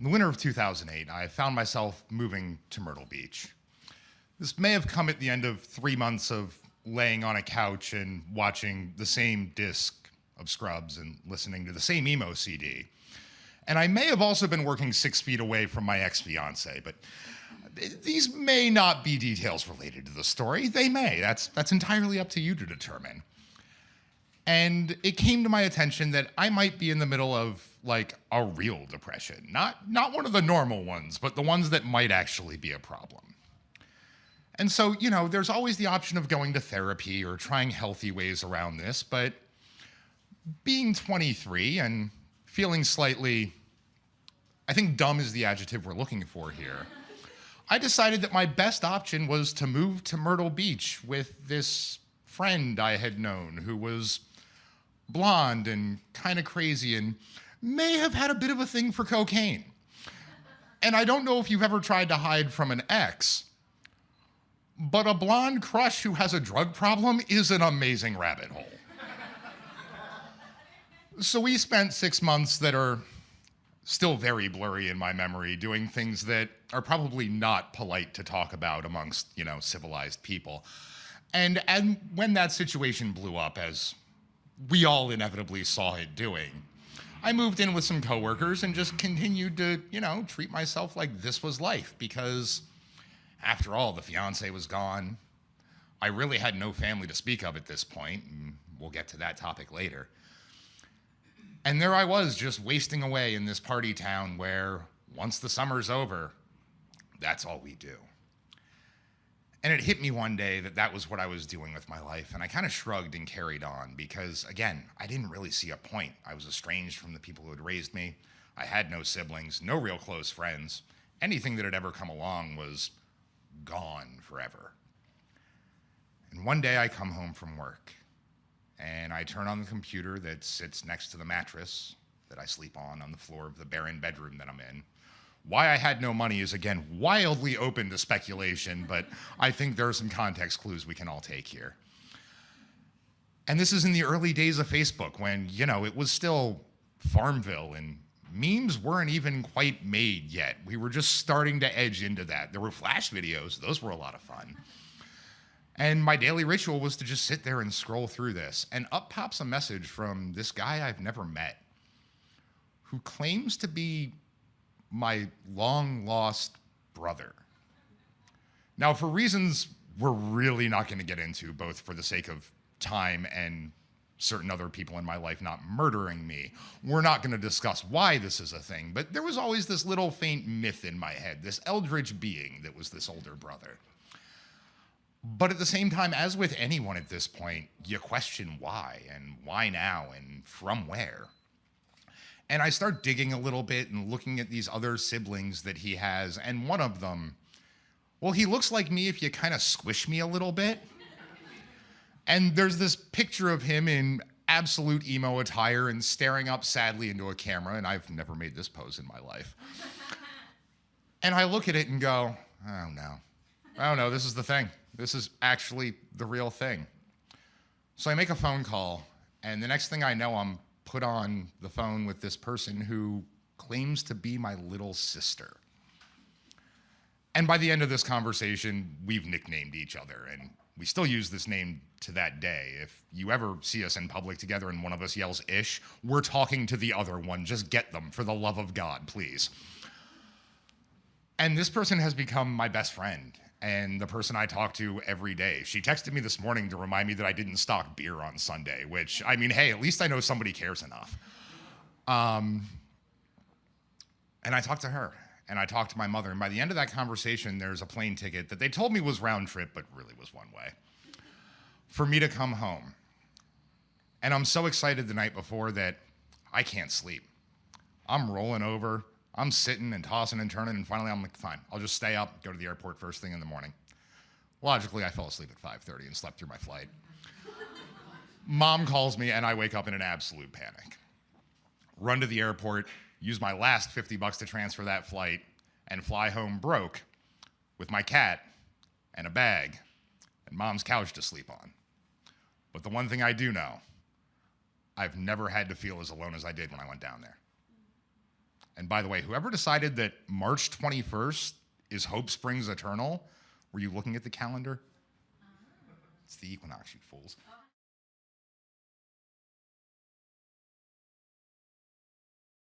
In the winter of 2008, I found myself moving to Myrtle Beach. This may have come at the end of 3 months of laying on a couch and watching the same disc of Scrubs and listening to the same emo CD. And I may have also been working 6 feet away from my ex-fiance, but these may not be details related to the story. They may. That's entirely up to you to determine. And it came to my attention that I might be in the middle of like a real depression. Not one of the normal ones, but the ones that might actually be a problem. And so, there's always the option of going to therapy or trying healthy ways around this, but being 23 and feeling slightly, I think dumb is the adjective we're looking for here, I decided that my best option was to move to Myrtle Beach with this friend I had known who was blonde and kind of crazy and may have had a bit of a thing for cocaine. And I don't know if you've ever tried to hide from an ex, but a blonde crush who has a drug problem is an amazing rabbit hole. So we spent 6 months that are still very blurry in my memory doing things that are probably not polite to talk about amongst, civilized people. And when that situation blew up, as we all inevitably saw it doing, I moved in with some coworkers and just continued to, treat myself like this was life because after all, the fiance was gone. I really had no family to speak of at this point, and we'll get to that topic later. And there I was, just wasting away in this party town where, once the summer's over, that's all we do. And it hit me one day that was what I was doing with my life, and I kind of shrugged and carried on because, again, I didn't really see a point. I was estranged from the people who had raised me. I had no siblings, no real close friends. Anything that had ever come along was gone forever. And one day I come home from work and I turn on the computer that sits next to the mattress that I sleep on the floor of the barren bedroom that I'm in. Why I had no money is, again, wildly open to speculation, but I think there are some context clues we can all take here. And this is in the early days of Facebook when, it was still Farmville and memes weren't even quite made yet. We were just starting to edge into that. There were Flash videos. Those were a lot of fun. And my daily ritual was to just sit there and scroll through this. And up pops a message from this guy I've never met who claims to be my long-lost brother. Now, for reasons we're really not going to get into, both for the sake of time and certain other people in my life not murdering me, we're not going to discuss why this is a thing, but there was always this little faint myth in my head, this eldritch being that was this older brother. But at the same time, as with anyone at this point, you question why, and why now, and from where. And I start digging a little bit and looking at these other siblings that he has, and one of them, well, he looks like me if you kind of squish me a little bit. And there's this picture of him in absolute emo attire and staring up sadly into a camera, and I've never made this pose in my life. And I look at it and go, oh no, this is the thing. This is actually the real thing. So I make a phone call, and the next thing I know, I'm put on the phone with this person who claims to be my little sister. And by the end of this conversation, we've nicknamed each other, and we still use this name to that day. If you ever see us in public together and one of us yells ish, we're talking to the other one. Just get them, for the love of God, please. And this person has become my best friend and the person I talk to every day. She texted me this morning to remind me that I didn't stock beer on Sunday, which, hey, at least I know somebody cares enough. And I talked to her, and I talked to my mother, and by the end of that conversation, there's a plane ticket that they told me was round trip, but really was one way, for me to come home. And I'm so excited the night before that I can't sleep. I'm rolling over, I'm sitting and tossing and turning, and finally I'm like, fine, I'll just stay up, go to the airport first thing in the morning. Logically, I fell asleep at 5:30 and slept through my flight. Mom calls me, and I wake up in an absolute panic. Run to the airport, use my last $50 to transfer that flight, and fly home broke with my cat and a bag and Mom's couch to sleep on. But the one thing I do know, I've never had to feel as alone as I did when I went down there. And by the way, whoever decided that March 21st is Hope Springs Eternal, were you looking at the calendar? It's the equinox, you fools.